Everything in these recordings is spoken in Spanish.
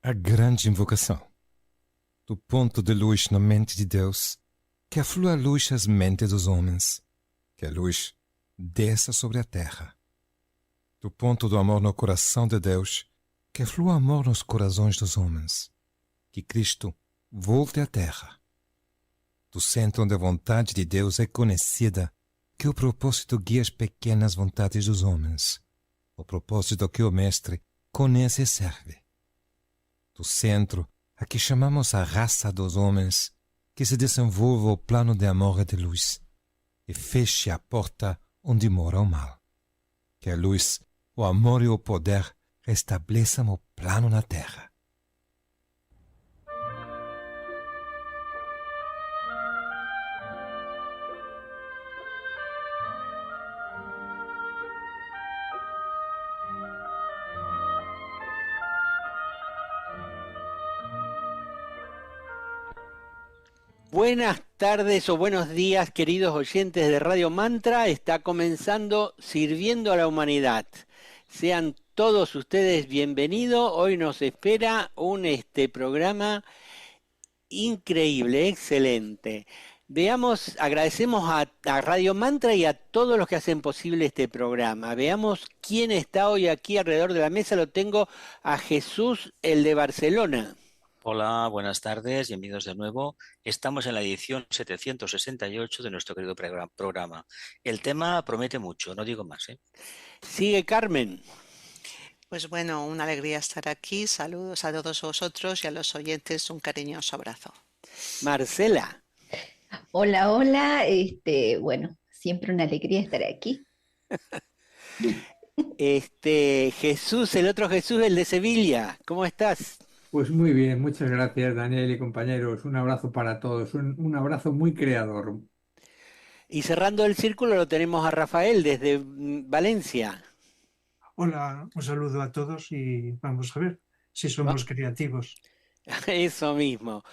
A grande invocação. Do ponto de luz na mente de Deus, que aflua a luz às mentes dos homens, que a luz desça sobre a terra. Do ponto do amor no coração de Deus, que aflua amor nos corações dos homens, que Cristo volte à terra. Do centro onde a vontade de Deus é conhecida, que o propósito guia as pequenas vontades dos homens, o propósito que o Mestre conhece e serve. Do centro a que chamamos a raça dos homens, que se desenvolva o plano de amor e de luz, e feche a porta onde mora o mal. Que a luz, o amor e o poder restabeleçam o plano na terra. Buenas tardes o buenos días, queridos oyentes de Radio Mantra. Está comenzando Sirviendo a la Humanidad. Sean todos ustedes bienvenidos. Hoy nos espera un programa increíble, excelente. Agradecemos a Radio Mantra y a todos los que hacen posible este programa. Veamos quién está hoy aquí alrededor de la mesa. Lo tengo a Jesús, el de Barcelona. Hola, buenas tardes, bienvenidos de nuevo. Estamos en la edición 768 de nuestro querido programa. El tema promete mucho, no digo más, ¿eh? Sigue Carmen. Pues bueno, una alegría estar aquí. Saludos a todos vosotros y a los oyentes, un cariñoso abrazo. Marcela. Hola, hola. Bueno, siempre una alegría estar aquí. Jesús, el otro Jesús, el de Sevilla. ¿Cómo estás? Pues muy bien, muchas gracias Daniel y compañeros. Un abrazo para todos, un abrazo muy creador. Y cerrando el círculo lo tenemos a Rafael desde Valencia. Hola, un saludo a todos y vamos a ver si somos creativos. Eso mismo.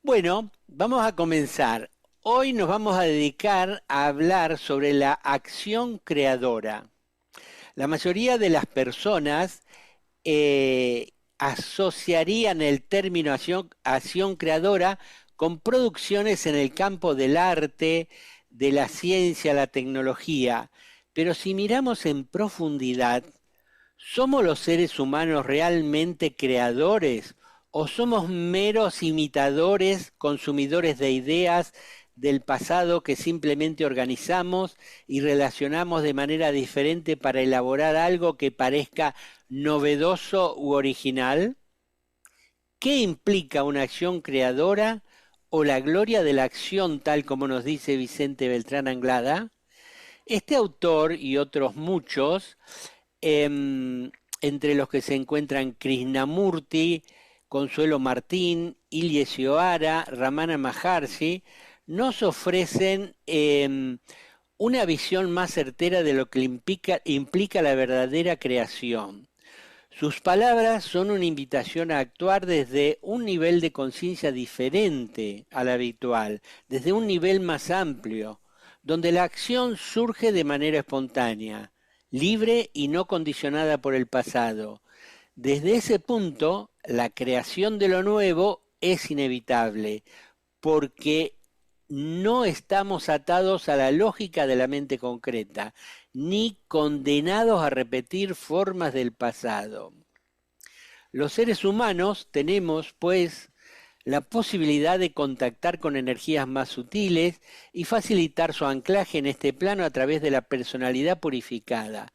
Bueno, vamos a comenzar. Hoy nos vamos a dedicar a hablar sobre la acción creadora. La mayoría de las personas asociarían el término acción creadora con producciones en el campo del arte, de la ciencia, la tecnología. Pero si miramos en profundidad, ¿somos los seres humanos realmente creadores o somos meros imitadores, consumidores de ideas del pasado que simplemente organizamos y relacionamos de manera diferente para elaborar algo que parezca novedoso u original? ¿Qué implica una acción creadora o la gloria de la acción, tal como nos dice Vicente Beltrán Anglada? Este autor y otros muchos, entre los que se encuentran Krishnamurti, Consuelo Martín, Ilyes Ohara, Ramana Maharshi, nos ofrecen una visión más certera de lo que implica la verdadera creación. Sus palabras son una invitación a actuar desde un nivel de conciencia diferente al habitual, desde un nivel más amplio, donde la acción surge de manera espontánea, libre y no condicionada por el pasado. Desde ese punto, la creación de lo nuevo es inevitable, porque no estamos atados a la lógica de la mente concreta, ni condenados a repetir formas del pasado. Los seres humanos tenemos, pues, la posibilidad de contactar con energías más sutiles y facilitar su anclaje en este plano a través de la personalidad purificada.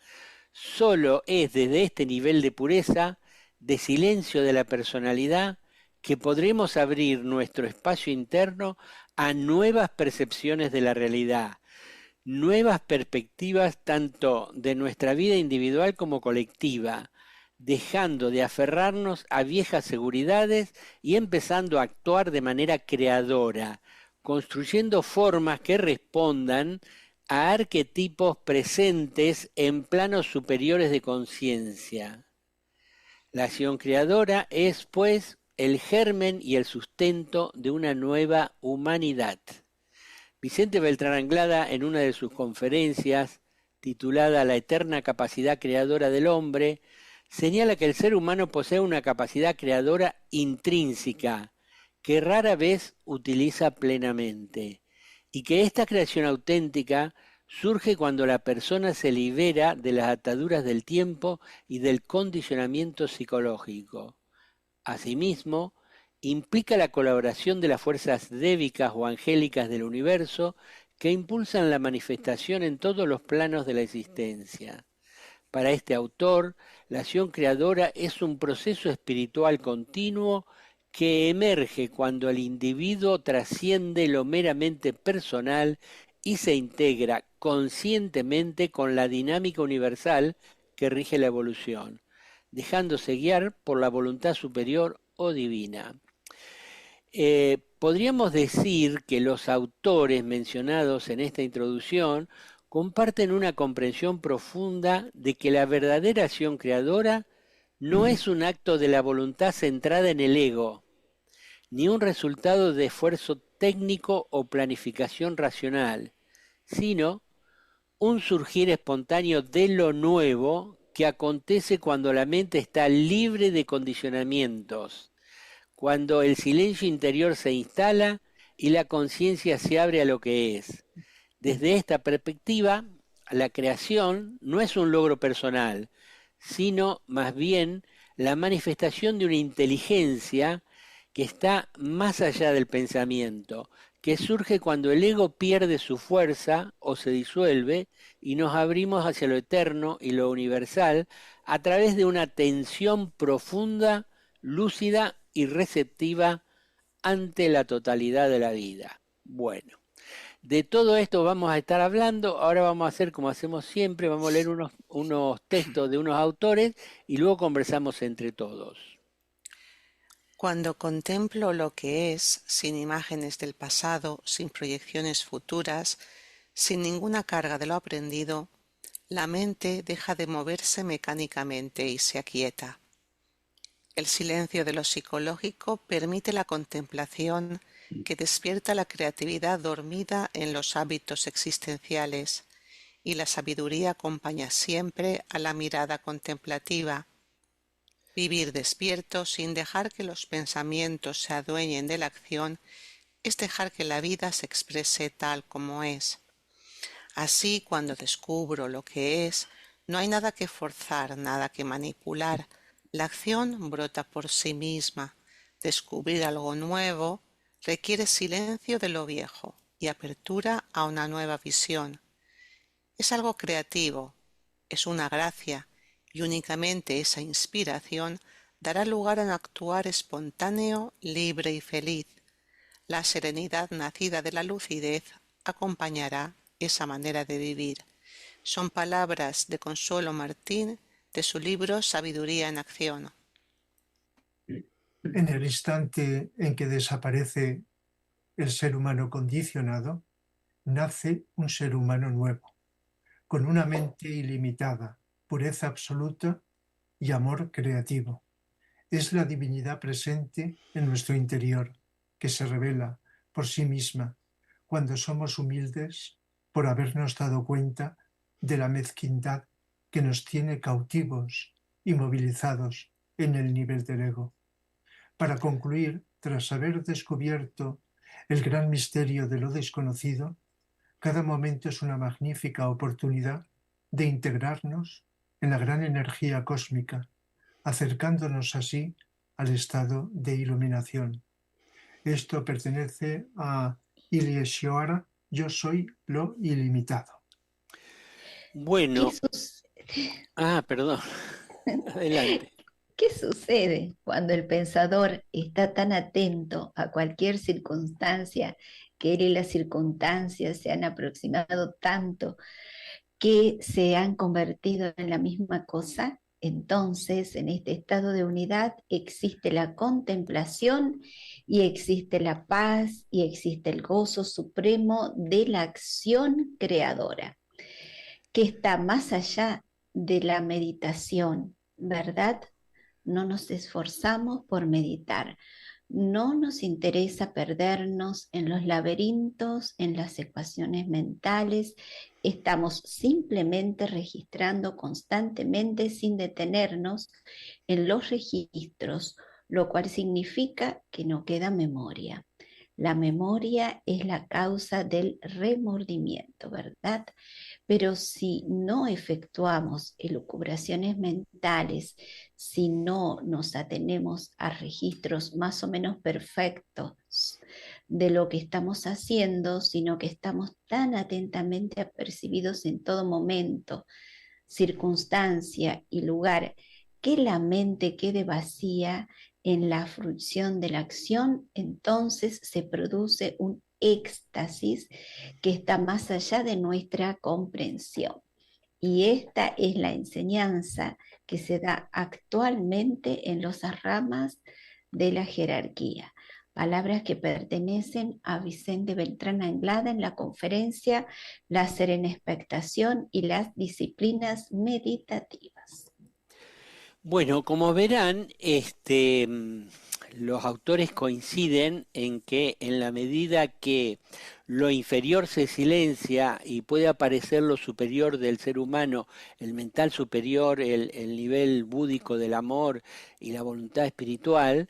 Solo es desde este nivel de pureza, de silencio de la personalidad, que podremos abrir nuestro espacio interno a nuevas percepciones de la realidad, nuevas perspectivas tanto de nuestra vida individual como colectiva, dejando de aferrarnos a viejas seguridades y empezando a actuar de manera creadora, construyendo formas que respondan a arquetipos presentes en planos superiores de conciencia. La acción creadora es, pues, el germen y el sustento de una nueva humanidad. Vicente Beltrán Anglada, en una de sus conferencias, titulada La eterna capacidad creadora del hombre, señala que el ser humano posee una capacidad creadora intrínseca que rara vez utiliza plenamente y que esta creación auténtica surge cuando la persona se libera de las ataduras del tiempo y del condicionamiento psicológico. Asimismo, implica la colaboración de las fuerzas débicas o angélicas del universo que impulsan la manifestación en todos los planos de la existencia. Para este autor, la acción creadora es un proceso espiritual continuo que emerge cuando el individuo trasciende lo meramente personal y se integra conscientemente con la dinámica universal que rige la evolución, dejándose guiar por la voluntad superior o divina. Podríamos decir que los autores mencionados en esta introducción comparten una comprensión profunda de que la verdadera acción creadora no es un acto de la voluntad centrada en el ego, ni un resultado de esfuerzo técnico o planificación racional, sino un surgir espontáneo de lo nuevo que acontece cuando la mente está libre de condicionamientos, cuando el silencio interior se instala y la conciencia se abre a lo que es. Desde esta perspectiva, la creación no es un logro personal, sino más bien la manifestación de una inteligencia que está más allá del pensamiento, que surge cuando el ego pierde su fuerza o se disuelve y nos abrimos hacia lo eterno y lo universal a través de una atención profunda, lúcida y receptiva ante la totalidad de la vida. Bueno, de todo esto vamos a estar hablando. Ahora vamos a hacer como hacemos siempre, vamos a leer unos textos de unos autores y luego conversamos entre todos. Cuando contemplo lo que es, sin imágenes del pasado, sin proyecciones futuras, sin ninguna carga de lo aprendido, la mente deja de moverse mecánicamente y se aquieta. El silencio de lo psicológico permite la contemplación que despierta la creatividad dormida en los hábitos existenciales, y la sabiduría acompaña siempre a la mirada contemplativa. Vivir despierto sin dejar que los pensamientos se adueñen de la acción es dejar que la vida se exprese tal como es. Así, cuando descubro lo que es, no hay nada que forzar, nada que manipular. La acción brota por sí misma. Descubrir algo nuevo requiere silencio de lo viejo y apertura a una nueva visión. Es algo creativo, es una gracia, y únicamente esa inspiración dará lugar a un actuar espontáneo, libre y feliz. La serenidad nacida de la lucidez acompañará esa manera de vivir. Son palabras de Consuelo Martín de su libro Sabiduría en Acción. En el instante en que desaparece el ser humano condicionado, nace un ser humano nuevo, con una mente ilimitada, pureza absoluta y amor creativo. Es la divinidad presente en nuestro interior, que se revela por sí misma cuando somos humildes por habernos dado cuenta de la mezquindad que nos tiene cautivos y movilizados en el nivel del ego. Para concluir, tras haber descubierto el gran misterio de lo desconocido, cada momento es una magnífica oportunidad de integrarnos en la gran energía cósmica, acercándonos así al estado de iluminación. Esto pertenece a Ilya Shoara, Yo soy lo ilimitado. Bueno, perdón, adelante. ¿Qué sucede cuando el pensador está tan atento a cualquier circunstancia que él y las circunstancias se han aproximado tanto que se han convertido en la misma cosa? Entonces, en este estado de unidad existe la contemplación y existe la paz y existe el gozo supremo de la acción creadora, que está más allá de la meditación, ¿verdad? No nos esforzamos por meditar, No nos interesa perdernos en los laberintos, en las ecuaciones mentales. Estamos simplemente registrando constantemente sin detenernos en los registros, lo cual significa que no queda memoria. La memoria es la causa del remordimiento, ¿verdad? Pero si no efectuamos elucubraciones mentales, si no nos atenemos a registros más o menos perfectos de lo que estamos haciendo, sino que estamos tan atentamente apercibidos en todo momento, circunstancia y lugar, que la mente quede vacía en la fruición de la acción, entonces se produce un éxtasis que está más allá de nuestra comprensión. Y esta es la enseñanza que se da actualmente en las ramas de la jerarquía. Palabras que pertenecen a Vicente Beltrán Anglada en la conferencia La serena expectación y las disciplinas meditativas. Bueno, como verán, los autores coinciden en que en la medida que lo inferior se silencia y puede aparecer lo superior del ser humano, el mental superior, el nivel búdico del amor y la voluntad espiritual,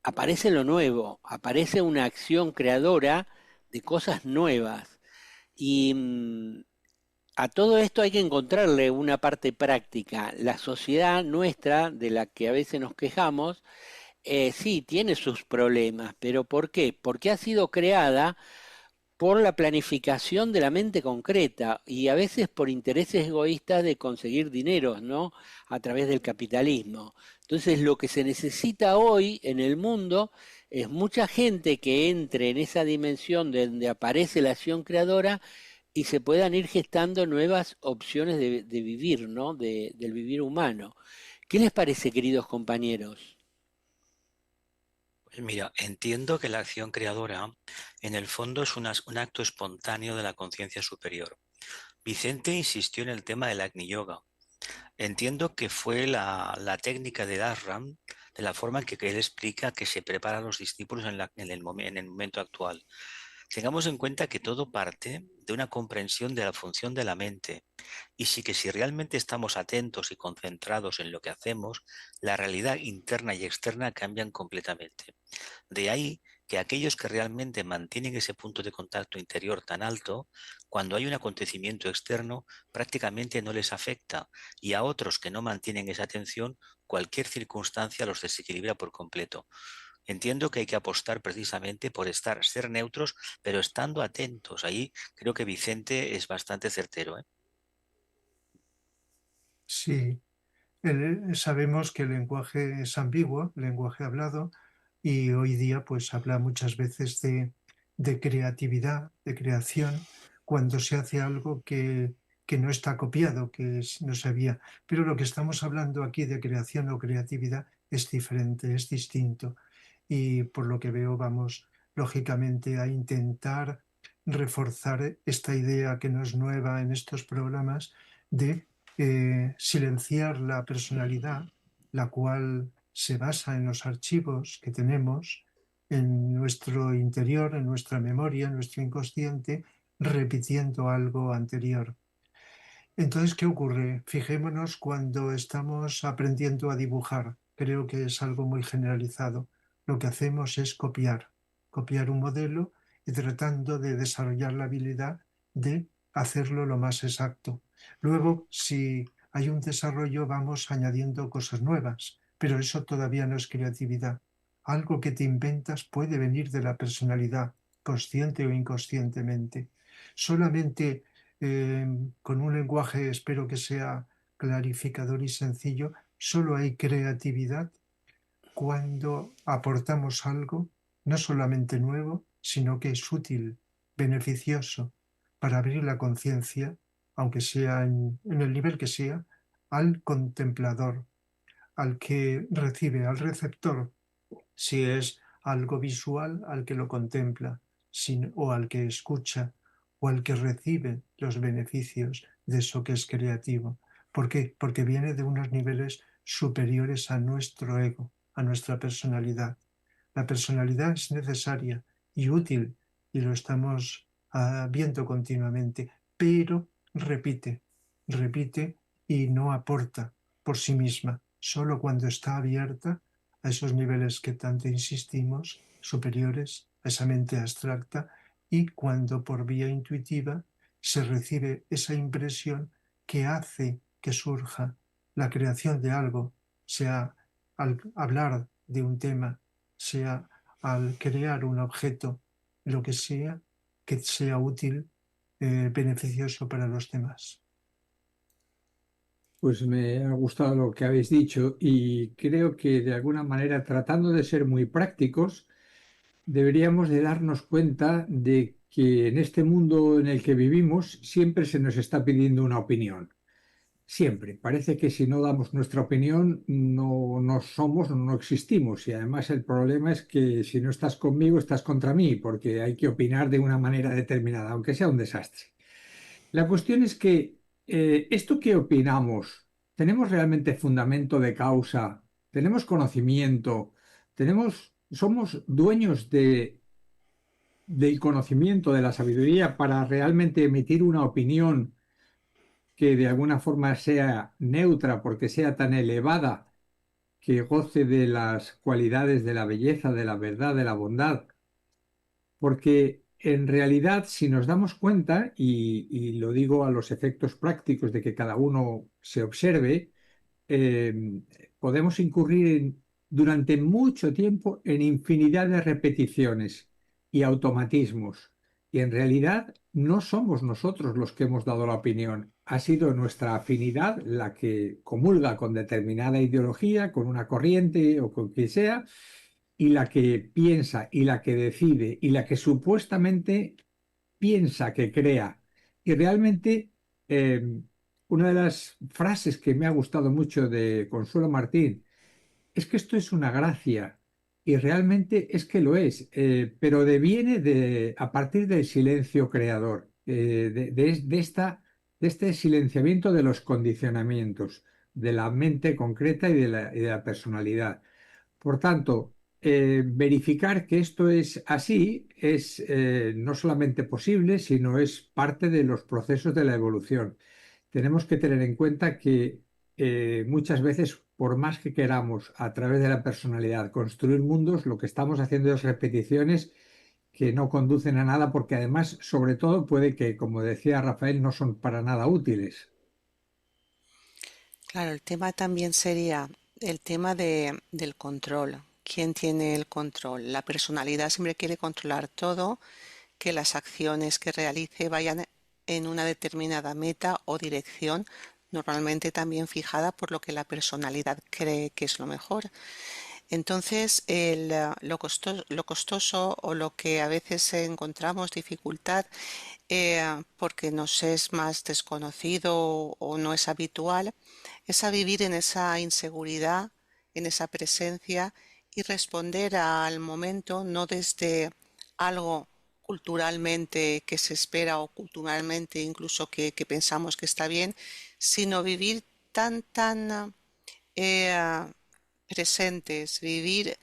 aparece lo nuevo, aparece una acción creadora de cosas nuevas. Y a todo esto hay que encontrarle una parte práctica. La sociedad nuestra, de la que a veces nos quejamos, sí, tiene sus problemas, pero ¿por qué? Porque ha sido creada por la planificación de la mente concreta y a veces por intereses egoístas de conseguir dinero, ¿no? A través del capitalismo. Entonces, lo que se necesita hoy en el mundo es mucha gente que entre en esa dimensión donde aparece la acción creadora y se puedan ir gestando nuevas opciones de vivir, ¿no? Del vivir humano. ¿Qué les parece, queridos compañeros? Pues mira, entiendo que la acción creadora en el fondo es un acto espontáneo de la conciencia superior. Vicente insistió en el tema del Agni Yoga. Entiendo que fue la técnica de Ashram, de la forma en que él explica que se prepara a los discípulos en el momento actual. Tengamos en cuenta que todo parte de una comprensión de la función de la mente y sí que si realmente estamos atentos y concentrados en lo que hacemos, la realidad interna y externa cambian completamente. De ahí que aquellos que realmente mantienen ese punto de contacto interior tan alto, cuando hay un acontecimiento externo, prácticamente no les afecta, y a otros que no mantienen esa atención, cualquier circunstancia los desequilibra por completo. Entiendo que hay que apostar precisamente por ser neutros, pero estando atentos. Ahí creo que Vicente es bastante certero, ¿eh? Sí, sabemos que el lenguaje es ambiguo, el lenguaje hablado, y hoy día pues habla muchas veces de creatividad, de creación, cuando se hace algo que no está copiado, no se había. Pero lo que estamos hablando aquí de creación o creatividad es diferente, es distinto. Y por lo que veo vamos lógicamente a intentar reforzar esta idea que no es nueva en estos programas de silenciar la personalidad, la cual se basa en los archivos que tenemos en nuestro interior, en nuestra memoria, en nuestro inconsciente, repitiendo algo anterior. Entonces, ¿qué ocurre? Fijémonos cuando estamos aprendiendo a dibujar. Creo que es algo muy generalizado. Lo que hacemos es copiar un modelo y tratando de desarrollar la habilidad de hacerlo lo más exacto. Luego, si hay un desarrollo, vamos añadiendo cosas nuevas, pero eso todavía no es creatividad. Algo que te inventas puede venir de la personalidad, consciente o inconscientemente. Solamente con un lenguaje, espero que sea clarificador y sencillo, solo hay creatividad cuando aportamos algo, no solamente nuevo, sino que es útil, beneficioso, para abrir la conciencia, aunque sea en el nivel que sea, al contemplador, al que recibe, al receptor, si es algo visual, al que lo contempla, o al que escucha, o al que recibe los beneficios de eso que es creativo. ¿Por qué? Porque viene de unos niveles superiores a nuestro ego. a nuestra personalidad. La personalidad es necesaria y útil y lo estamos viendo continuamente, pero repite y no aporta por sí misma, solo cuando está abierta a esos niveles que tanto insistimos, superiores a esa mente abstracta, y cuando por vía intuitiva se recibe esa impresión que hace que surja la creación de algo, sea al hablar de un tema, sea al crear un objeto, lo que sea útil, beneficioso para los demás. Pues me ha gustado lo que habéis dicho y creo que de alguna manera, tratando de ser muy prácticos, deberíamos de darnos cuenta de que en este mundo en el que vivimos siempre se nos está pidiendo una opinión. Siempre. Parece que si no damos nuestra opinión no somos, no existimos. Y además el problema es que si no estás conmigo, estás contra mí, porque hay que opinar de una manera determinada, aunque sea un desastre. La cuestión es que esto que opinamos, ¿tenemos realmente fundamento de causa? ¿Tenemos conocimiento? ¿Somos dueños del conocimiento, de la sabiduría para realmente emitir una opinión que de alguna forma sea neutra, porque sea tan elevada, que goce de las cualidades de la belleza, de la verdad, de la bondad? Porque en realidad, si nos damos cuenta, y lo digo a los efectos prácticos de que cada uno se observe, eh, podemos incurrir durante mucho tiempo en infinidad de repeticiones y automatismos. Y en realidad no somos nosotros los que hemos dado la opinión. Ha sido nuestra afinidad la que comulga con determinada ideología, con una corriente o con quien sea, y la que piensa y la que decide y la que supuestamente piensa que crea. Y realmente una de las frases que me ha gustado mucho de Consuelo Martín es que esto es una gracia, y realmente es que lo es, pero deviene a partir del silencio creador, de este silenciamiento de los condicionamientos de la mente concreta y de la personalidad. Por tanto, verificar que esto es así es no solamente posible, sino es parte de los procesos de la evolución. Tenemos que tener en cuenta que muchas veces, por más que queramos a través de la personalidad construir mundos, lo que estamos haciendo es repeticiones que no conducen a nada, porque además, sobre todo, puede que, como decía Rafael, no son para nada útiles. Claro, el tema también sería el tema del control. ¿Quién tiene el control? La personalidad siempre quiere controlar todo, que las acciones que realice vayan en una determinada meta o dirección, normalmente también fijada por lo que la personalidad cree que es lo mejor. Entonces, lo costoso o lo que a veces encontramos dificultad porque nos es más desconocido o no es habitual, es a vivir en esa inseguridad, en esa presencia y responder al momento no desde algo culturalmente que se espera o culturalmente incluso que pensamos que está bien, sino vivir tan eh, presentes, vivir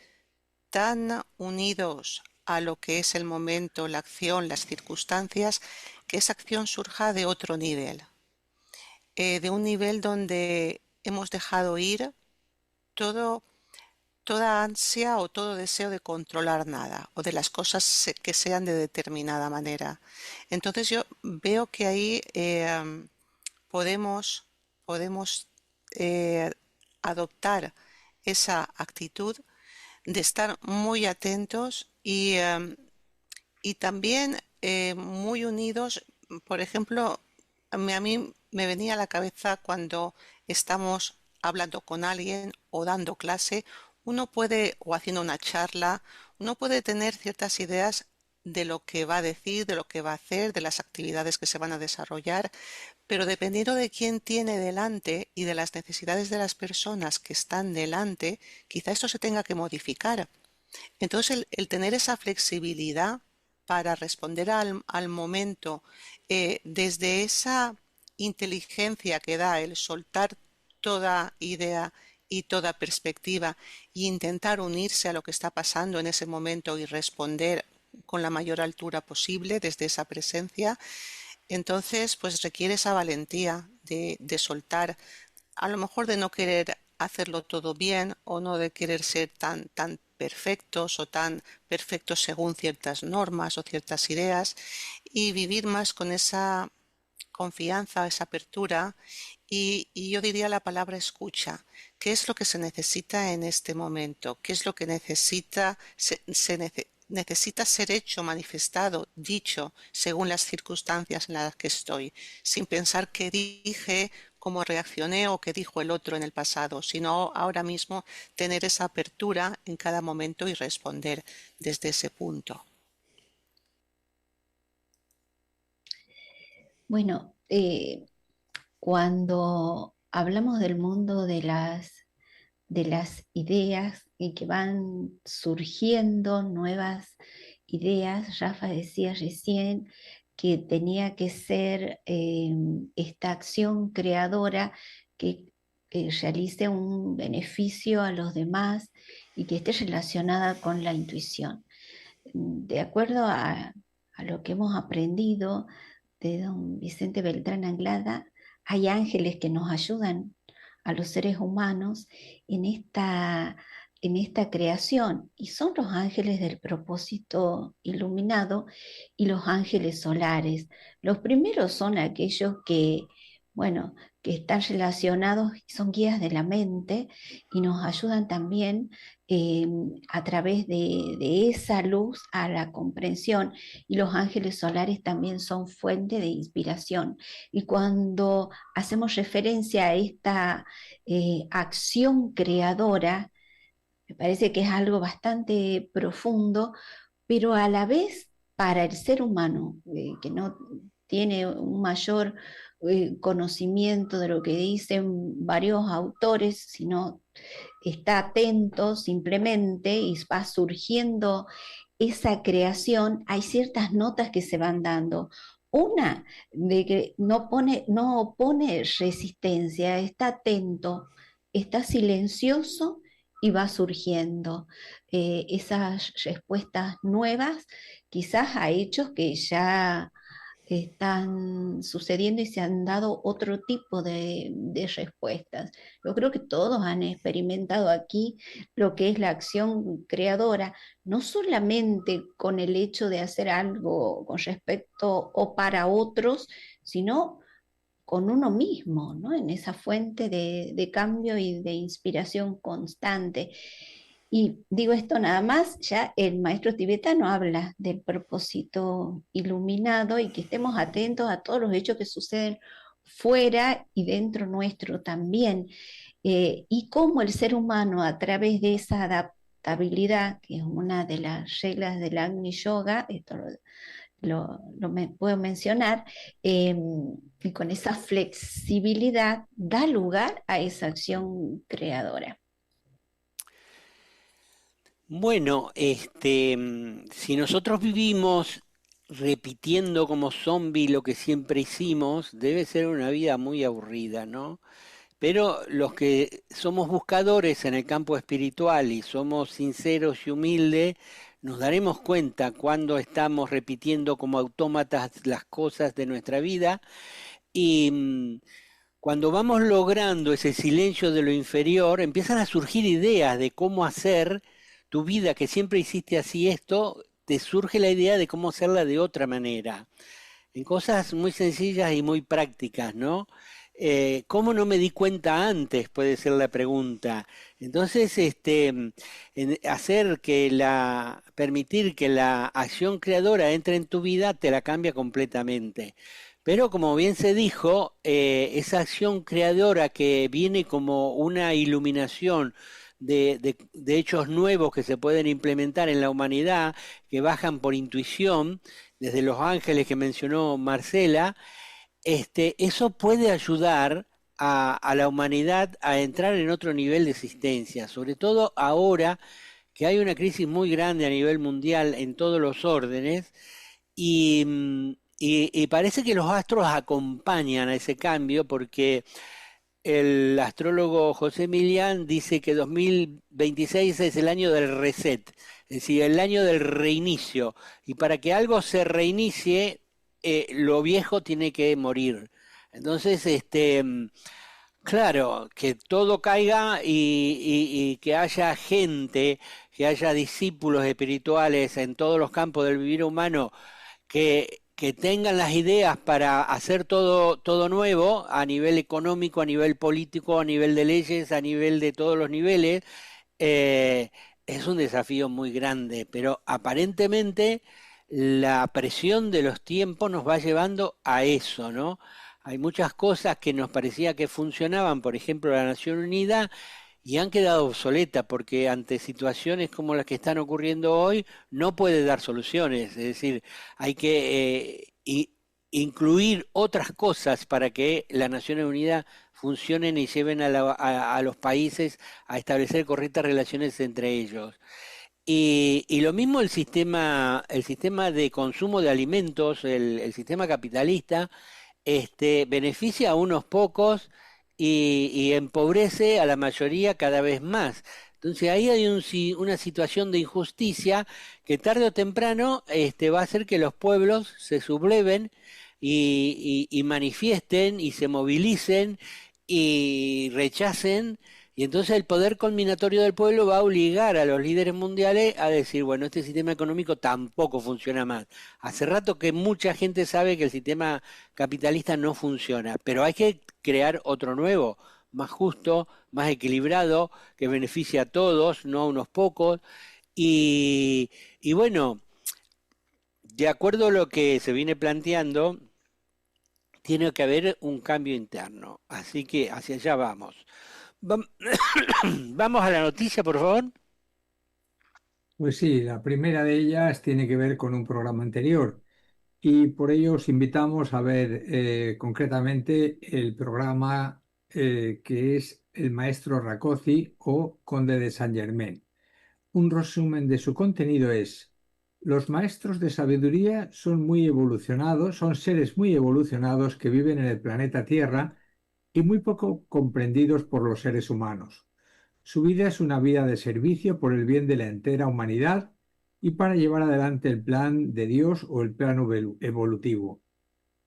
tan unidos a lo que es el momento, la acción, las circunstancias, que esa acción surja de otro nivel, de un nivel donde hemos dejado ir todo, toda ansia o todo deseo de controlar nada o de las cosas que sean de determinada manera. Entonces yo veo que ahí podemos adoptar esa actitud de estar muy atentos y también muy unidos. Por ejemplo, a mí me venía a la cabeza cuando estamos hablando con alguien o dando clase, uno puede, o haciendo una charla, uno puede tener ciertas ideas de lo que va a decir, de lo que va a hacer, de las actividades que se van a desarrollar, pero dependiendo de quién tiene delante y de las necesidades de las personas que están delante, quizá esto se tenga que modificar. Entonces, el tener esa flexibilidad para responder al momento, desde esa inteligencia que da el soltar toda idea y toda perspectiva e intentar unirse a lo que está pasando en ese momento y responder con la mayor altura posible desde esa presencia, entonces pues requiere esa valentía de soltar, a lo mejor de no querer hacerlo todo bien o no de querer ser tan perfectos o tan perfectos según ciertas normas o ciertas ideas, y vivir más con esa confianza, esa apertura y yo diría la palabra escucha. ¿Qué es lo que se necesita en este momento? ¿Qué es lo que necesita ser hecho, manifestado, dicho, según las circunstancias en las que estoy, sin pensar qué dije, cómo reaccioné o qué dijo el otro en el pasado, sino ahora mismo tener esa apertura en cada momento y responder desde ese punto? Bueno, cuando hablamos del mundo de las ideas y que van surgiendo nuevas ideas, Rafa decía recién que tenía que ser esta acción creadora que realice un beneficio a los demás y que esté relacionada con la intuición. De acuerdo a lo que hemos aprendido de don Vicente Beltrán Anglada, hay ángeles que nos ayudan a los seres humanos en esta creación, y son los ángeles del propósito iluminado y los ángeles solares. Los primeros son aquellos que, bueno, que están relacionados y son guías de la mente y nos ayudan también a través de esa luz a la comprensión, y los ángeles solares también son fuente de inspiración. Y cuando hacemos referencia a esta acción creadora, me parece que es algo bastante profundo, pero a la vez para el ser humano, que no tiene un mayor conocimiento de lo que dicen varios autores, sino está atento simplemente y va surgiendo esa creación, hay ciertas notas que se van dando. Una, de que no opone resistencia, está atento, está silencioso y va surgiendo esas respuestas nuevas, quizás a hechos que ya están sucediendo y se han dado otro tipo de respuestas. Yo creo que todos han experimentado aquí lo que es la acción creadora, no solamente con el hecho de hacer algo con respecto o para otros, sino con uno mismo, ¿no? En esa fuente de cambio y de inspiración constante. Y digo esto nada más, ya el maestro tibetano habla del propósito iluminado y que estemos atentos a todos los hechos que suceden fuera y dentro nuestro también. Y cómo el ser humano, a través de esa adaptabilidad, que es una de las reglas del Agni Yoga, esto puedo mencionar, y con esa flexibilidad da lugar a esa acción creadora. Bueno, si nosotros vivimos repitiendo como zombi lo que siempre hicimos, debe ser una vida muy aburrida, ¿no? Pero los que somos buscadores en el campo espiritual y somos sinceros y humildes, nos daremos cuenta cuando estamos repitiendo como autómatas las cosas de nuestra vida, y cuando vamos logrando ese silencio de lo inferior, empiezan a surgir ideas de cómo hacer tu vida, que siempre hiciste así esto, te surge la idea de cómo hacerla de otra manera, en cosas muy sencillas y muy prácticas, ¿no? ¿Cómo no me di cuenta antes? Puede ser la pregunta. Entonces, permitir que la acción creadora entre en tu vida te la cambia completamente. Pero como bien se dijo, esa acción creadora que viene como una iluminación de hechos nuevos que se pueden implementar en la humanidad, que bajan por intuición, desde los ángeles que mencionó Marcela, eso puede ayudar a la humanidad a entrar en otro nivel de existencia, sobre todo ahora que hay una crisis muy grande a nivel mundial en todos los órdenes, y parece que los astros acompañan a ese cambio, porque el astrólogo José Millán dice que 2026 es el año del reset, es decir, el año del reinicio. Y para que algo se reinicie, lo viejo tiene que morir. Entonces, claro, que todo caiga y que haya gente, que haya discípulos espirituales en todos los campos del vivir humano que tengan las ideas para hacer todo nuevo a nivel económico, a nivel político, a nivel de leyes, a nivel de todos los niveles, es un desafío muy grande, pero aparentemente la presión de los tiempos nos va llevando a eso, ¿no? Hay muchas cosas que nos parecía que funcionaban, por ejemplo, la Nación Unida, y han quedado obsoletas porque ante situaciones como las que están ocurriendo hoy no puede dar soluciones. Es decir, hay que incluir otras cosas para que las Naciones Unidas funcionen y lleven a los países a establecer correctas relaciones entre ellos. Y lo mismo el sistema de consumo de alimentos, el sistema capitalista, beneficia a unos pocos y empobrece a la mayoría cada vez más. Entonces ahí hay una situación de injusticia que tarde o temprano va a hacer que los pueblos se subleven y manifiesten y se movilicen y rechacen. Y entonces el poder culminatorio del pueblo va a obligar a los líderes mundiales a decir, bueno, este sistema económico tampoco funciona más. Hace rato que mucha gente sabe que el sistema capitalista no funciona, pero hay que crear otro nuevo, más justo, más equilibrado, que beneficie a todos, no a unos pocos. Y bueno, de acuerdo a lo que se viene planteando, tiene que haber un cambio interno. Así que hacia allá vamos. Vamos a la noticia, por favor. Pues sí, la primera de ellas tiene que ver con un programa anterior y por ello os invitamos a ver concretamente el programa que es El Maestro Rakoczy o Conde de Saint Germain. Un resumen de su contenido es: los maestros de sabiduría son muy evolucionados, son seres muy evolucionados que viven en el planeta Tierra y muy poco comprendidos por los seres humanos. Su vida es una vida de servicio por el bien de la entera humanidad y para llevar adelante el plan de Dios o el plan evolutivo.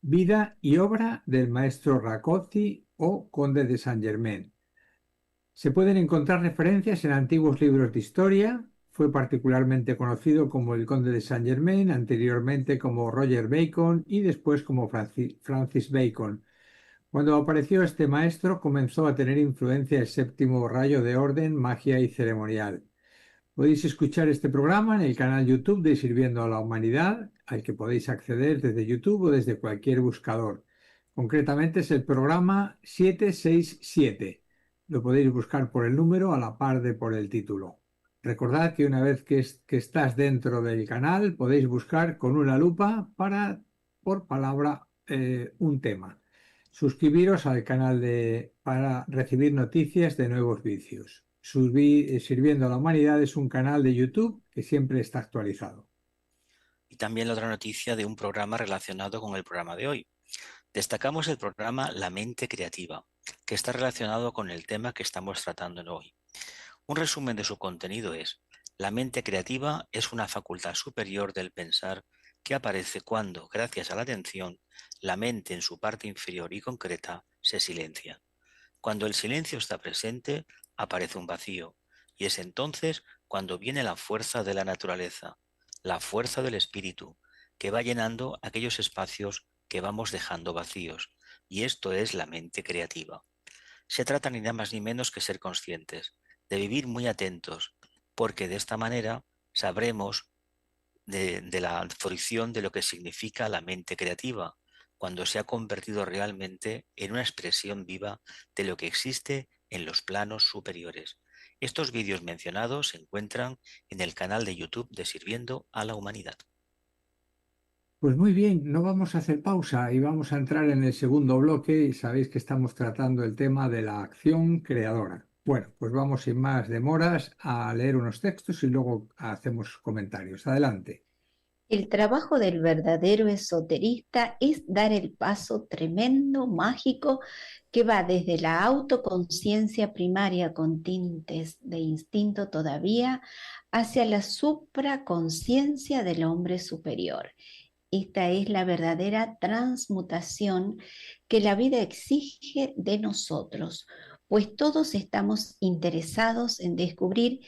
Vida y obra del maestro Rakoczy o Conde de Saint Germain. Se pueden encontrar referencias en antiguos libros de historia. Fue particularmente conocido como el Conde de Saint Germain, anteriormente como Roger Bacon y después como Francis Bacon. Cuando apareció este maestro comenzó a tener influencia el séptimo rayo de orden, magia y ceremonial. Podéis escuchar este programa en el canal YouTube de Sirviendo a la Humanidad, al que podéis acceder desde YouTube o desde cualquier buscador. Concretamente es el programa 767. Lo podéis buscar por el número a la par de por el título. Recordad que una vez que estás dentro del canal podéis buscar con una lupa por palabra un tema. Suscribiros al canal para recibir noticias de nuevos vicios. Sirviendo a la Humanidad es un canal de YouTube que siempre está actualizado. Y también la otra noticia de un programa relacionado con el programa de hoy. Destacamos el programa La Mente Creativa, que está relacionado con el tema que estamos tratando hoy. Un resumen de su contenido es: la mente creativa es una facultad superior del pensar que aparece cuando, gracias a la atención, la mente en su parte inferior y concreta se silencia. Cuando el silencio está presente, aparece un vacío, y es entonces cuando viene la fuerza de la naturaleza, la fuerza del espíritu, que va llenando aquellos espacios que vamos dejando vacíos, y esto es la mente creativa. Se trata ni nada más ni menos que ser conscientes, de vivir muy atentos, porque de esta manera sabremos de la fruición de lo que significa la mente creativa, cuando se ha convertido realmente en una expresión viva de lo que existe en los planos superiores. Estos vídeos mencionados se encuentran en el canal de YouTube de Sirviendo a la Humanidad. Pues muy bien, no vamos a hacer pausa y vamos a entrar en el segundo bloque y sabéis que estamos tratando el tema de la acción creadora. Bueno, pues vamos sin más demoras a leer unos textos y luego hacemos comentarios. Adelante. El trabajo del verdadero esoterista es dar el paso tremendo, mágico, que va desde la autoconciencia primaria con tintes de instinto todavía, hacia la supraconciencia del hombre superior. Esta es la verdadera transmutación que la vida exige de nosotros, pues todos estamos interesados en descubrir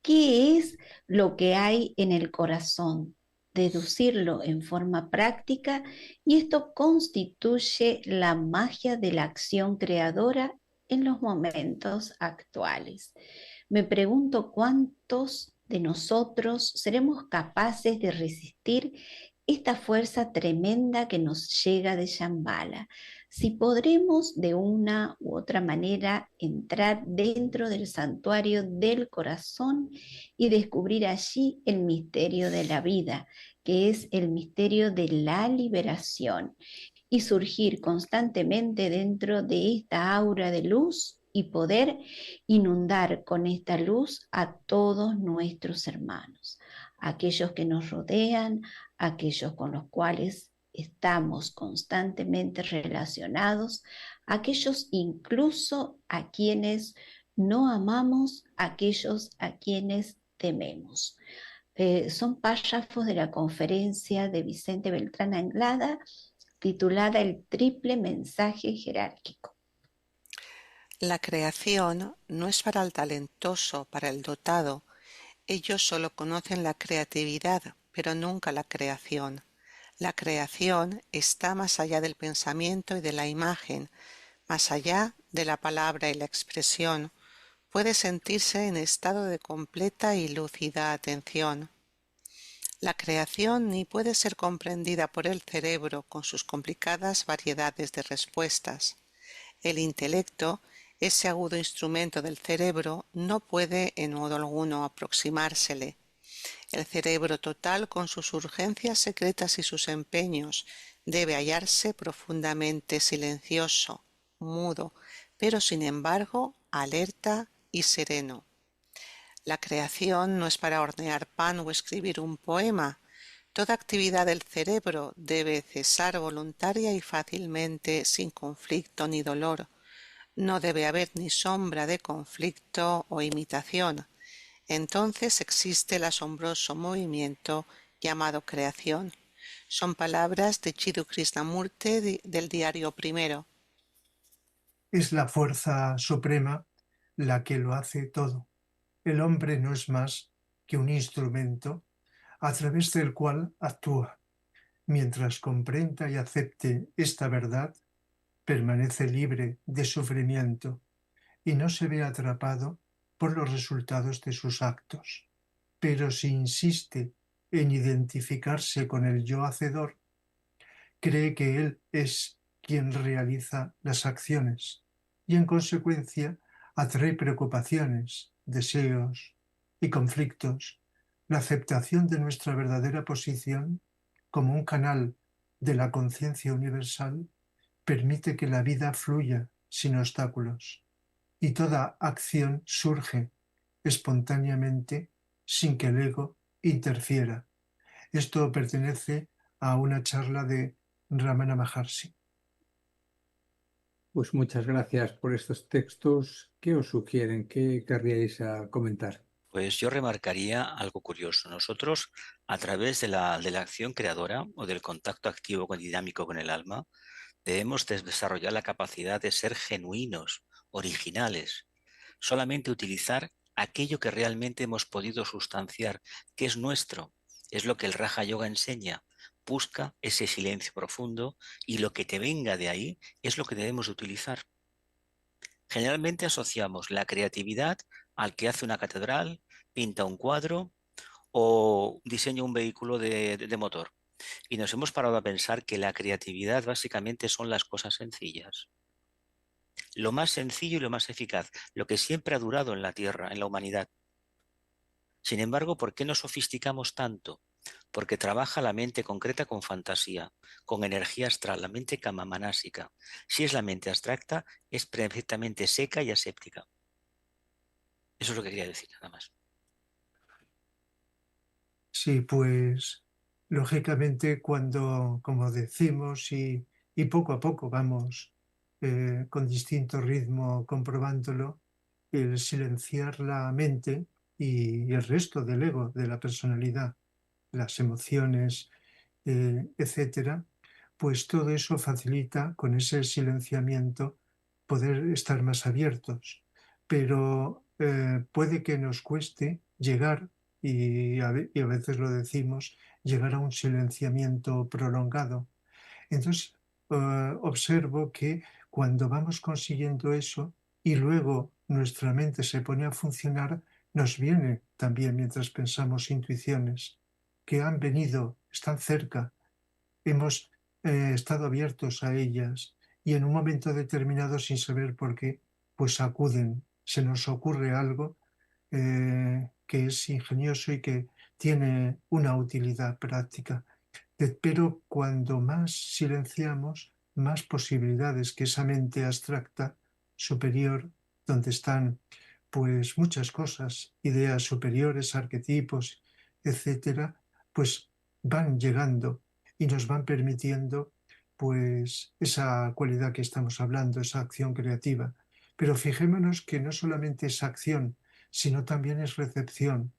qué es lo que hay en el corazón, deducirlo en forma práctica, y esto constituye la magia de la acción creadora en los momentos actuales. Me pregunto cuántos de nosotros seremos capaces de resistir esta fuerza tremenda que nos llega de Shambhala. Si podremos de una u otra manera entrar dentro del santuario del corazón y descubrir allí el misterio de la vida, que es el misterio de la liberación, y surgir constantemente dentro de esta aura de luz y poder inundar con esta luz a todos nuestros hermanos, aquellos que nos rodean, aquellos con los cuales estamos constantemente relacionados, aquellos incluso a quienes no amamos, aquellos a quienes tememos. Son párrafos de la conferencia de Vicente Beltrán Anglada, titulada El triple mensaje jerárquico. La creación no es para el talentoso, para el dotado. Ellos solo conocen la creatividad, pero nunca la creación. La creación está más allá del pensamiento y de la imagen, más allá de la palabra y la expresión. Puede sentirse en estado de completa y lúcida atención. La creación ni puede ser comprendida por el cerebro con sus complicadas variedades de respuestas. El intelecto, ese agudo instrumento del cerebro, no puede en modo alguno aproximársele. El cerebro total, con sus urgencias secretas y sus empeños, debe hallarse profundamente silencioso, mudo, pero sin embargo alerta y sereno. La creación no es para hornear pan o escribir un poema. Toda actividad del cerebro debe cesar voluntaria y fácilmente, sin conflicto ni dolor. No debe haber ni sombra de conflicto o imitación. Entonces existe el asombroso movimiento llamado creación. Son palabras de Jiddu Krishnamurti del Diario Primero. Es la fuerza suprema la que lo hace todo. El hombre no es más que un instrumento a través del cual actúa. Mientras comprenda y acepte esta verdad, permanece libre de sufrimiento y no se ve atrapado por los resultados de sus actos. Pero si insiste en identificarse con el yo hacedor, cree que él es quien realiza las acciones y en consecuencia atrae preocupaciones, deseos y conflictos. La aceptación de nuestra verdadera posición como un canal de la conciencia universal permite que la vida fluya sin obstáculos y toda acción surge espontáneamente sin que el ego interfiera. Esto pertenece a una charla de Ramana Maharshi. Pues muchas gracias por estos textos. ¿Qué os sugieren? ¿Qué querríais comentar? Pues yo remarcaría algo curioso. Nosotros, a través de la acción creadora o del contacto activo y dinámico con el alma, debemos desarrollar la capacidad de ser genuinos, originales, solamente utilizar aquello que realmente hemos podido sustanciar, que es nuestro, es lo que el Raja Yoga enseña. Busca ese silencio profundo y lo que te venga de ahí es lo que debemos utilizar. Generalmente asociamos la creatividad al que hace una catedral, pinta un cuadro o diseña un vehículo de motor. Y nos hemos parado a pensar que la creatividad básicamente son las cosas sencillas. Lo más sencillo y lo más eficaz, lo que siempre ha durado en la Tierra, en la humanidad. Sin embargo, ¿por qué nos sofisticamos tanto? Porque trabaja la mente concreta con fantasía, con energía astral, la mente kamamanásica. Si es la mente abstracta, es perfectamente seca y aséptica. Eso es lo que quería decir, nada más. Sí, pues lógicamente, cuando, como decimos, y poco a poco vamos con distinto ritmo comprobándolo, el silenciar la mente y el resto del ego, de la personalidad, las emociones, etcétera, pues todo eso facilita con ese silenciamiento poder estar más abiertos. Pero puede que nos cueste llegar, y a veces lo decimos, llegar a un silenciamiento prolongado. Entonces, observo que cuando vamos consiguiendo eso y luego nuestra mente se pone a funcionar, nos viene también mientras pensamos intuiciones que han venido, están cerca, hemos estado abiertos a ellas y en un momento determinado, sin saber por qué, pues acuden, se nos ocurre algo que es ingenioso y que tiene una utilidad práctica. Pero cuando más silenciamos, más posibilidades que esa mente abstracta, superior, donde están pues muchas cosas, ideas superiores, arquetipos, etcétera, pues van llegando y nos van permitiendo pues esa cualidad que estamos hablando, esa acción creativa. Pero fijémonos que no solamente es acción, sino también es recepción.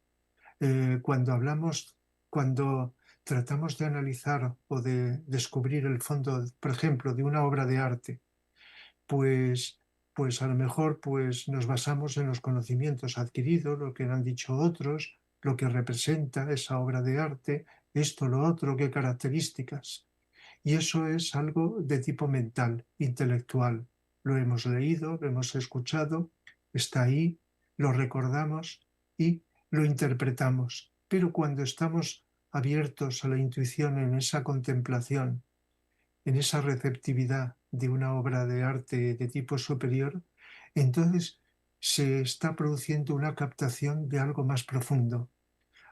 Cuando hablamos, cuando tratamos de analizar o de descubrir el fondo, por ejemplo, de una obra de arte, pues, pues a lo mejor pues nos basamos en los conocimientos adquiridos, lo que han dicho otros, lo que representa esa obra de arte, esto, lo otro, qué características. Y eso es algo de tipo mental, intelectual. Lo hemos leído, lo hemos escuchado, está ahí, lo recordamos y lo interpretamos. Pero cuando estamos abiertos a la intuición en esa contemplación, en esa receptividad de una obra de arte de tipo superior, entonces se está produciendo una captación de algo más profundo,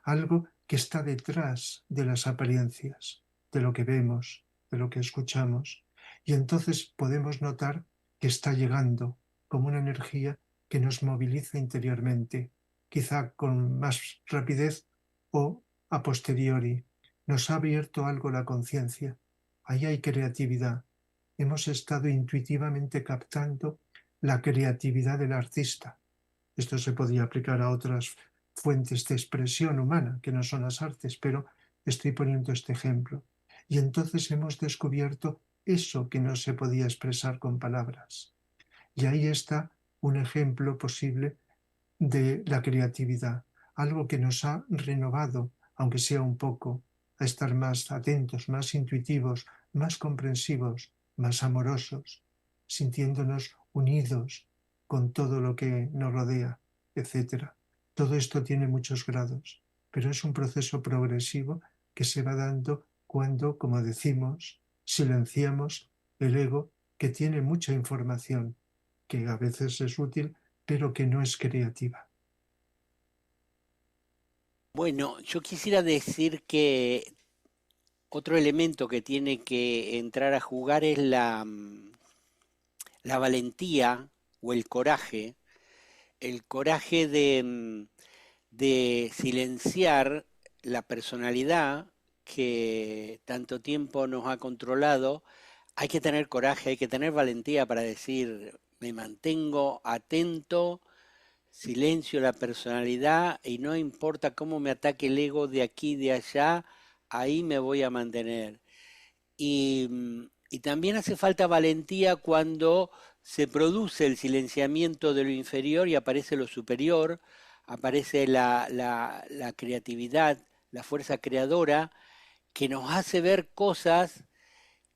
algo que está detrás de las apariencias, de lo que vemos, de lo que escuchamos. Y entonces podemos notar que está llegando como una energía que nos moviliza interiormente, quizá con más rapidez o a posteriori. Nos ha abierto algo la conciencia. Ahí hay creatividad. Hemos estado intuitivamente captando la creatividad del artista. Esto se podría aplicar a otras fuentes de expresión humana, que no son las artes, pero estoy poniendo este ejemplo. Y entonces hemos descubierto eso que no se podía expresar con palabras. Y ahí está un ejemplo posible de la creatividad, algo que nos ha renovado, aunque sea un poco, a estar más atentos, más intuitivos, más comprensivos, más amorosos, sintiéndonos unidos con todo lo que nos rodea, etc. Todo esto tiene muchos grados, pero es un proceso progresivo que se va dando cuando, como decimos, silenciamos el ego, que tiene mucha información, que a veces es útil, pero que no es creativa. Bueno, yo quisiera decir que otro elemento que tiene que entrar a jugar es la valentía o el coraje de silenciar la personalidad que tanto tiempo nos ha controlado. Hay que tener coraje, hay que tener valentía para decir, me mantengo atento, silencio la personalidad y no importa cómo me ataque el ego de aquí, de allá, ahí me voy a mantener. Y también hace falta valentía cuando se produce el silenciamiento de lo inferior y aparece lo superior, aparece la creatividad, la fuerza creadora, que nos hace ver cosas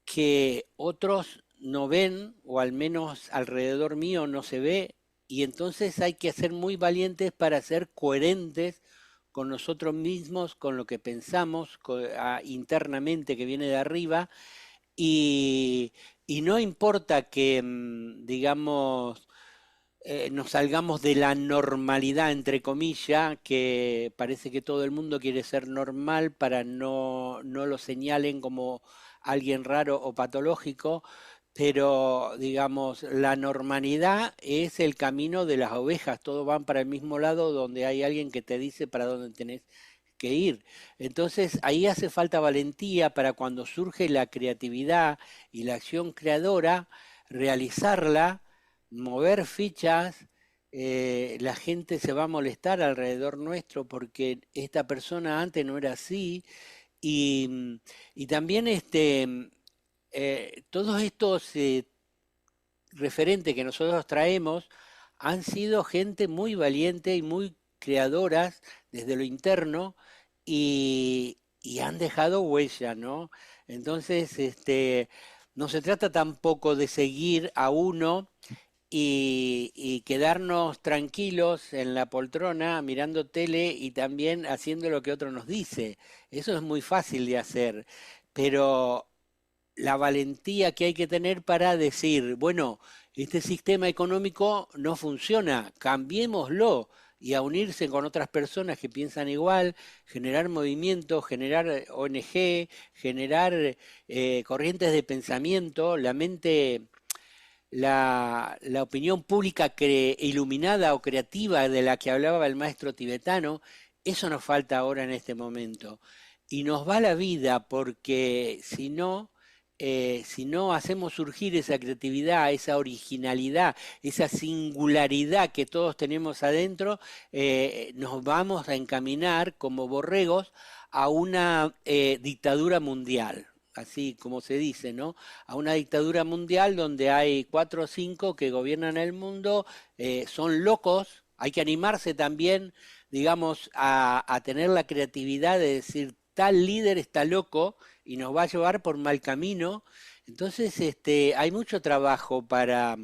que otros no ven, o al menos alrededor mío no se ve, y entonces hay que ser muy valientes para ser coherentes con nosotros mismos, con lo que pensamos internamente que viene de arriba, y no importa que, digamos, nos salgamos de la normalidad, entre comillas, que parece que todo el mundo quiere ser normal para no lo señalen como alguien raro o patológico, pero digamos, la normalidad es el camino de las ovejas, todos van para el mismo lado donde hay alguien que te dice para dónde tenés que ir. Entonces ahí hace falta valentía para cuando surge la creatividad y la acción creadora, realizarla, mover fichas. La gente se va a molestar alrededor nuestro porque esta persona antes no era así y también todos estos referentes que nosotros traemos han sido gente muy valiente y muy creadoras desde lo interno y han dejado huella, ¿no? Entonces, no se trata tampoco de seguir a uno y quedarnos tranquilos en la poltrona mirando tele y también haciendo lo que otro nos dice. Eso es muy fácil de hacer, pero la valentía que hay que tener para decir, bueno, este sistema económico no funciona, cambiémoslo y a unirse con otras personas que piensan igual, generar movimientos, generar ONG, generar corrientes de pensamiento, la mente, la opinión pública iluminada o creativa de la que hablaba el maestro tibetano, eso nos falta ahora en este momento. Y nos va la vida porque si no hacemos surgir esa creatividad, esa originalidad, esa singularidad que todos tenemos adentro, nos vamos a encaminar como borregos a una dictadura mundial, así como se dice, ¿no? A una dictadura mundial donde hay 4 o 5 que gobiernan el mundo, son locos, hay que animarse también, digamos, a tener la creatividad de decir, tal líder está loco y nos va a llevar por mal camino. Entonces, hay mucho trabajo para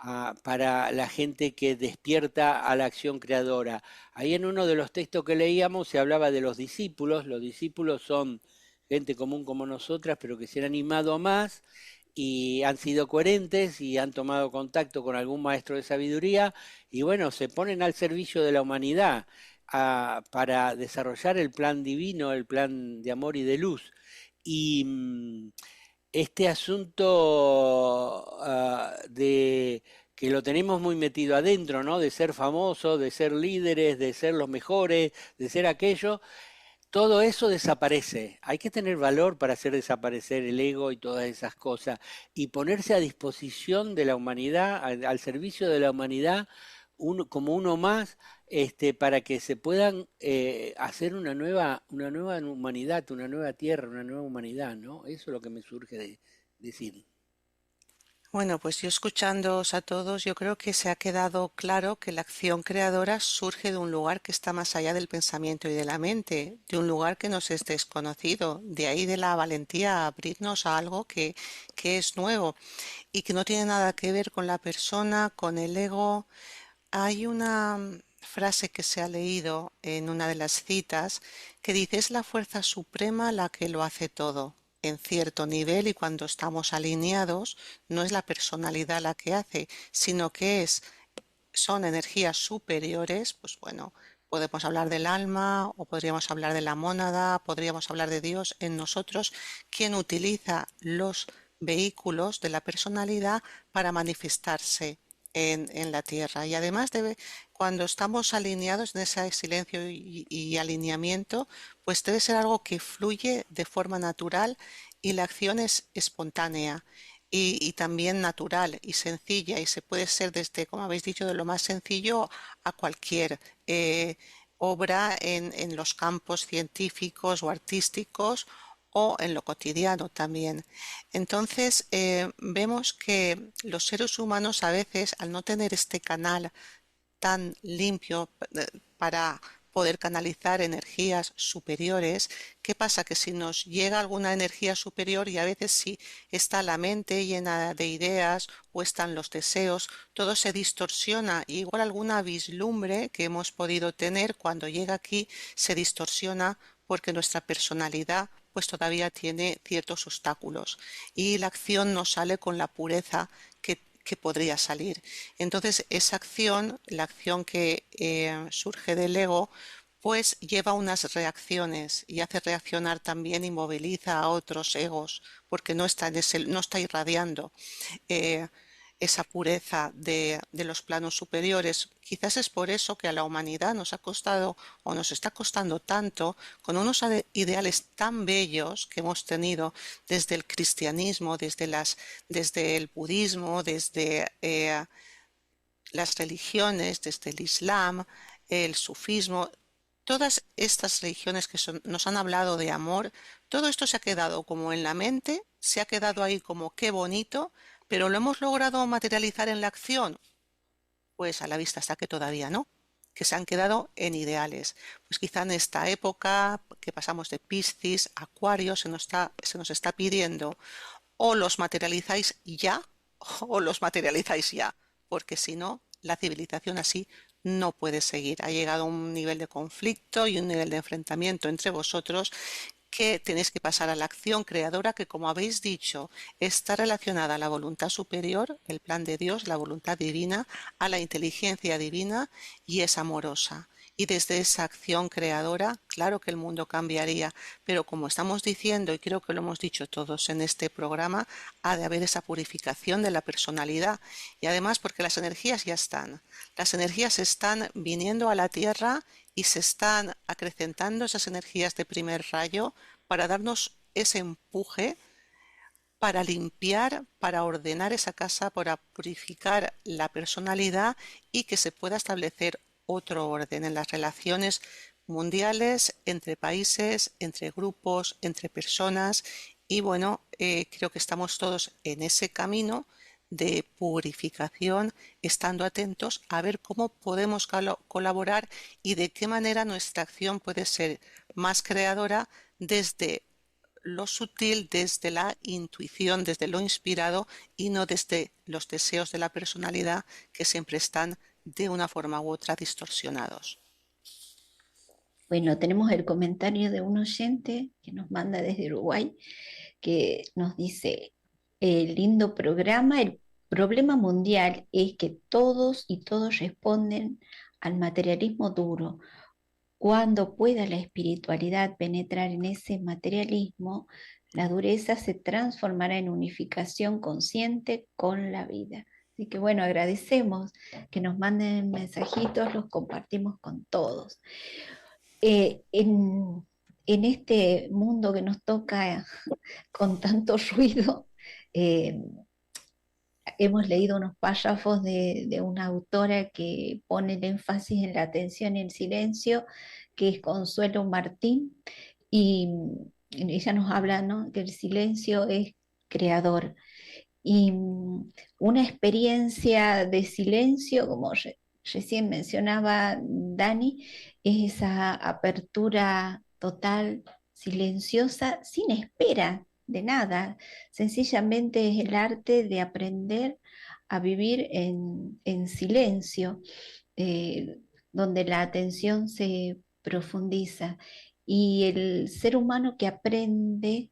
la gente que despierta a la acción creadora. Ahí en uno de los textos que leíamos se hablaba de los discípulos. Los discípulos son gente común como nosotras, pero que se han animado más y han sido coherentes y han tomado contacto con algún maestro de sabiduría y bueno, se ponen al servicio de la humanidad para desarrollar el plan divino, el plan de amor y de luz. Y este asunto de que lo tenemos muy metido adentro, ¿no? De ser famosos, de ser líderes, de ser los mejores, de ser aquello, todo eso desaparece. Hay que tener valor para hacer desaparecer el ego y todas esas cosas y ponerse a disposición de la humanidad, al servicio de la humanidad, como uno más, para que se puedan hacer una nueva humanidad, una nueva tierra, una nueva humanidad, ¿no? Eso es lo que me surge de decir. Bueno, pues yo escuchándoos a todos, yo creo que se ha quedado claro que la acción creadora surge de un lugar que está más allá del pensamiento y de la mente, de un lugar que nos es desconocido, de ahí de la valentía a abrirnos a algo que es nuevo y que no tiene nada que ver con la persona, con el ego. Hay una frase que se ha leído en una de las citas que dice, es la fuerza suprema la que lo hace todo. En cierto nivel y cuando estamos alineados, no es la personalidad la que hace, sino que son energías superiores, pues bueno, podemos hablar del alma o podríamos hablar de la mónada, podríamos hablar de Dios en nosotros, quien utiliza los vehículos de la personalidad para manifestarse en la tierra. Y además cuando estamos alineados en ese silencio y alineamiento, pues debe ser algo que fluye de forma natural y la acción es espontánea y también natural y sencilla y se puede ser desde, como habéis dicho, de lo más sencillo a cualquier obra en los campos científicos o artísticos o en lo cotidiano también. Entonces vemos que los seres humanos a veces, al no tener este canal tan limpio para poder canalizar energías superiores, ¿qué pasa? Que si nos llega alguna energía superior y a veces si está la mente llena de ideas o están los deseos, todo se distorsiona y igual alguna vislumbre que hemos podido tener cuando llega aquí se distorsiona porque nuestra personalidad pues todavía tiene ciertos obstáculos y la acción no sale con la pureza que podría salir. Entonces esa acción, la acción que surge del ego, pues lleva unas reacciones y hace reaccionar también y moviliza a otros egos porque no está irradiando. esa pureza de los planos superiores. Quizás es por eso que a la humanidad nos ha costado o nos está costando tanto, con unos ideales tan bellos que hemos tenido desde el cristianismo, desde el budismo, desde las religiones, desde el islam, el sufismo, todas estas religiones que nos han hablado de amor, todo esto se ha quedado como en la mente, se ha quedado ahí como qué bonito, pero ¿lo hemos logrado materializar en la acción? Pues a la vista está que todavía no, que se han quedado en ideales. Pues quizá en esta época que pasamos de Piscis a Acuario se nos está pidiendo o los materializáis ya o los materializáis ya, porque si no, la civilización así no puede seguir. Ha llegado a un nivel de conflicto y un nivel de enfrentamiento entre vosotros que tenéis que pasar a la acción creadora que, como habéis dicho, está relacionada a la voluntad superior, el plan de Dios, la voluntad divina, a la inteligencia divina y es amorosa. Y desde esa acción creadora, claro que el mundo cambiaría, pero como estamos diciendo, y creo que lo hemos dicho todos en este programa, ha de haber esa purificación de la personalidad. Y además porque las energías ya están. Las energías están viniendo a la Tierra y se están acrecentando esas energías de primer rayo para darnos ese empuje para limpiar, para ordenar esa casa, para purificar la personalidad y que se pueda establecer otro orden en las relaciones mundiales, entre países, entre grupos, entre personas. Y bueno, creo que estamos todos en ese camino de purificación, estando atentos a ver cómo podemos colaborar y de qué manera nuestra acción puede ser más creadora desde lo sutil, desde la intuición, desde lo inspirado y no desde los deseos de la personalidad que siempre están de una forma u otra distorsionados. Bueno, tenemos el comentario de un oyente que nos manda desde Uruguay, que nos dice, lindo programa, el problema mundial es que todos y todos responden al materialismo duro. Cuando pueda la espiritualidad penetrar en ese materialismo, la dureza se transformará en unificación consciente con la vida. Así que bueno, agradecemos que nos manden mensajitos, los compartimos con todos. En este mundo que nos toca con tanto ruido, hemos leído unos párrafos de una autora que pone el énfasis en la atención y el silencio, que es Consuelo Martín, y ella nos habla, ¿no?, que el silencio es creador. Y una experiencia de silencio, como recién mencionaba Dani, es esa apertura total, silenciosa, sin espera de nada. Sencillamente es el arte de aprender a vivir en silencio, donde la atención se profundiza. Y el ser humano que aprende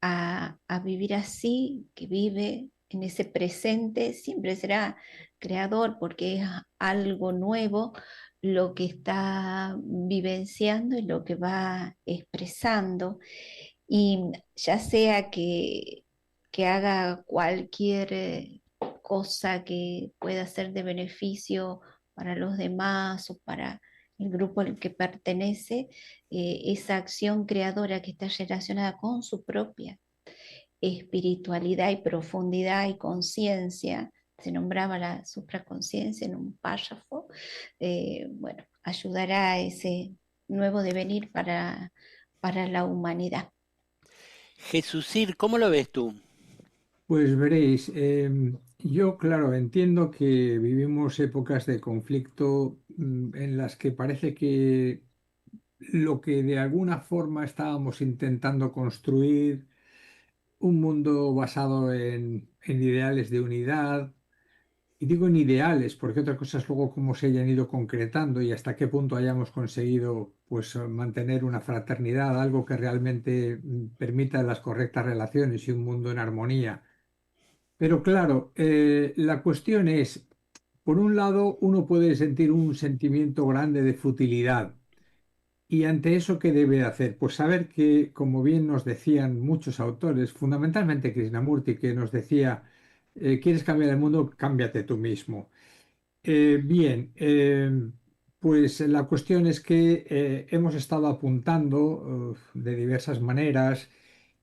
a vivir así, que vive en ese presente, siempre será creador porque es algo nuevo lo que está vivenciando y lo que va expresando. Y ya sea que haga cualquier cosa que pueda ser de beneficio para los demás o para el grupo al que pertenece, esa acción creadora que está relacionada con su propia espiritualidad y profundidad y conciencia, se nombraba la supraconciencia en un párrafo, bueno, ayudará a ese nuevo devenir para la humanidad. Jesucir, ¿cómo lo ves tú? Pues veréis, yo claro, entiendo que vivimos épocas de conflicto en las que parece que lo que de alguna forma estábamos intentando construir, un mundo basado en ideales de unidad, y digo en ideales, porque otra cosa es luego cómo se hayan ido concretando y hasta qué punto hayamos conseguido pues mantener una fraternidad, algo que realmente permita las correctas relaciones y un mundo en armonía. Pero claro, la cuestión es, por un lado, uno puede sentir un sentimiento grande de futilidad. ¿Y ante eso qué debe hacer? Pues saber que, como bien nos decían muchos autores, fundamentalmente Krishnamurti, que nos decía ¿Quieres cambiar el mundo? Cámbiate tú mismo. Bien, pues la cuestión es que hemos estado apuntando de diversas maneras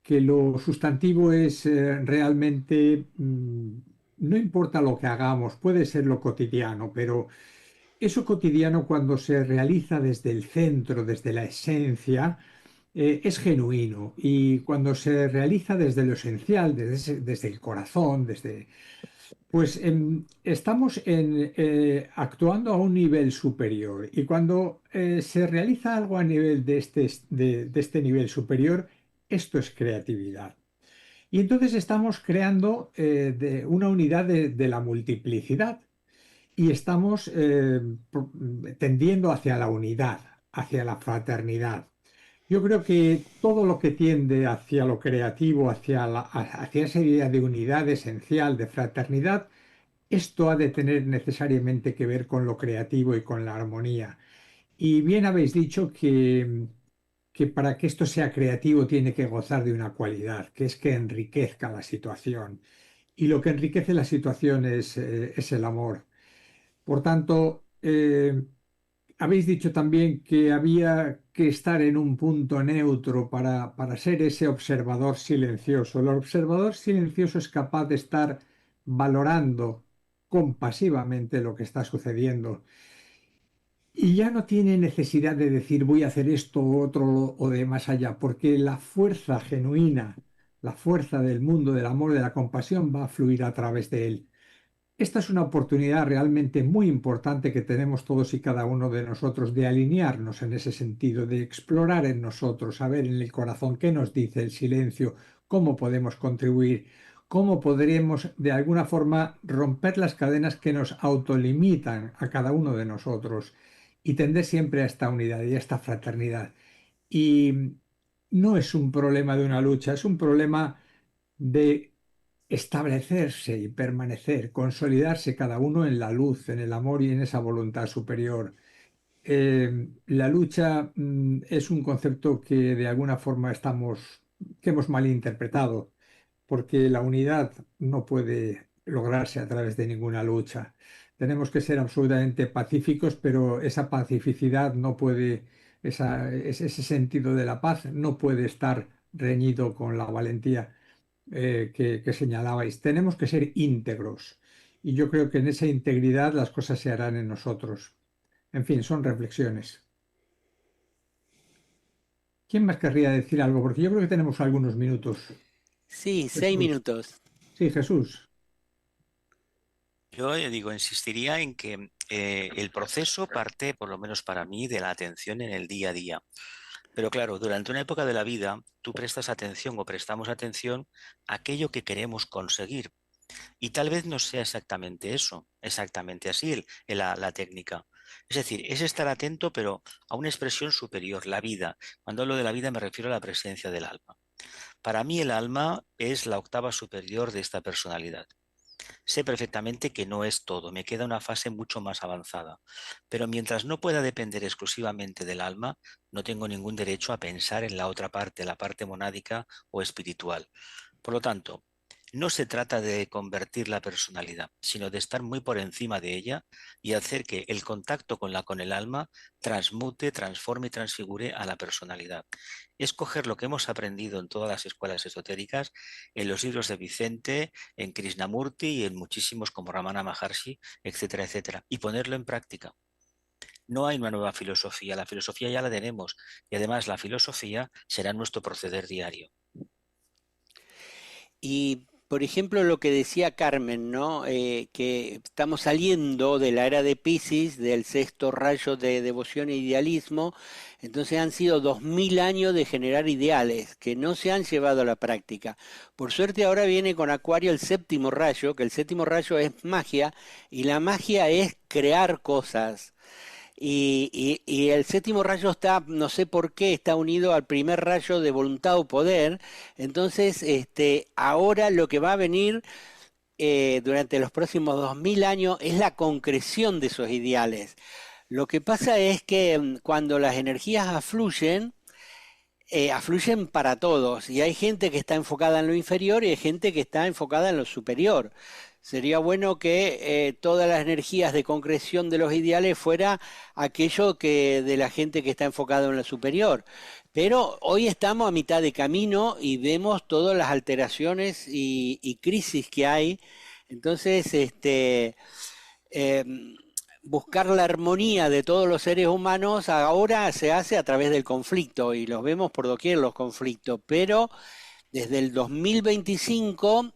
que lo sustantivo es realmente, no importa lo que hagamos, puede ser lo cotidiano, pero eso cotidiano cuando se realiza desde el centro, desde la esencia, es genuino y cuando se realiza desde lo esencial, desde el corazón, pues estamos actuando a un nivel superior y cuando se realiza algo a nivel de este nivel superior, esto es creatividad. Y entonces estamos creando una unidad de la multiplicidad y estamos tendiendo hacia la unidad, hacia la fraternidad. Yo creo que todo lo que tiende hacia lo creativo, hacia esa idea de unidad esencial, de fraternidad, esto ha de tener necesariamente que ver con lo creativo y con la armonía. Y bien habéis dicho que para que esto sea creativo tiene que gozar de una cualidad, que es que enriquezca la situación. Y lo que enriquece la situación es el amor. Por tanto, habéis dicho también que había que estar en un punto neutro para ser ese observador silencioso. El observador silencioso es capaz de estar valorando compasivamente lo que está sucediendo y ya no tiene necesidad de decir voy a hacer esto, otro o de más allá, porque la fuerza genuina, la fuerza del mundo, del amor, de la compasión va a fluir a través de él. Esta es una oportunidad realmente muy importante que tenemos todos y cada uno de nosotros de alinearnos en ese sentido, de explorar en nosotros, saber en el corazón qué nos dice el silencio, cómo podemos contribuir, cómo podremos de alguna forma romper las cadenas que nos autolimitan a cada uno de nosotros y tender siempre a esta unidad y a esta fraternidad. Y no es un problema de una lucha, es un problema de establecerse y permanecer, consolidarse cada uno en la luz, en el amor y en esa voluntad superior. La lucha es un concepto que de alguna forma que hemos malinterpretado, porque la unidad no puede lograrse a través de ninguna lucha. Tenemos que ser absolutamente pacíficos, pero esa pacificidad no puede, ese sentido de la paz no puede estar reñido con la valentía que señalabais. Tenemos que ser íntegros y yo creo que en esa integridad las cosas se harán en nosotros. En fin, son reflexiones. ¿Quién más querría decir algo? Porque yo creo que tenemos algunos minutos. Sí, 6 Jesús. minutos. Sí, Jesús. Yo digo, insistiría en que el proceso parte, por lo menos para mí, de la atención en el día a día. Pero claro, durante una época de la vida, tú prestas atención o prestamos atención a aquello que queremos conseguir. Y tal vez no sea exactamente eso, exactamente así la técnica. Es decir, es estar atento, pero a una expresión superior, la vida. Cuando hablo de la vida me refiero a la presencia del alma. Para mí el alma es la octava superior de esta personalidad. Sé perfectamente que no es todo, me queda una fase mucho más avanzada, pero mientras no pueda depender exclusivamente del alma, no tengo ningún derecho a pensar en la otra parte, la parte monádica o espiritual. Por lo tanto, no se trata de convertir la personalidad, sino de estar muy por encima de ella y hacer que el contacto con el alma transmute, transforme y transfigure a la personalidad. Es coger lo que hemos aprendido en todas las escuelas esotéricas, en los libros de Vicente, en Krishnamurti y en muchísimos como Ramana Maharshi, etcétera, etcétera, y ponerlo en práctica. No hay una nueva filosofía, la filosofía ya la tenemos y además la filosofía será nuestro proceder diario. Y, por ejemplo, lo que decía Carmen, ¿no? Que estamos saliendo de la era de Piscis, del sexto rayo de devoción e idealismo, entonces han sido 2000 años de generar ideales que no se han llevado a la práctica. Por suerte ahora viene con Acuario el séptimo rayo, que el séptimo rayo es magia, y la magia es crear cosas. Y el séptimo rayo está, no sé por qué, está unido al primer rayo de voluntad o poder. Entonces, ahora lo que va a venir durante los próximos 2000 años es la concreción de esos ideales. Lo que pasa es que cuando las energías afluyen, afluyen para todos, y hay gente que está enfocada en lo inferior y hay gente que está enfocada en lo superior. Sería bueno que todas las energías de concreción de los ideales fuera aquello que de la gente que está enfocada en lo superior. Pero hoy estamos a mitad de camino y vemos todas las alteraciones y crisis que hay. Entonces, buscar la armonía de todos los seres humanos ahora se hace a través del conflicto, y los vemos por doquier los conflictos, pero desde el 2025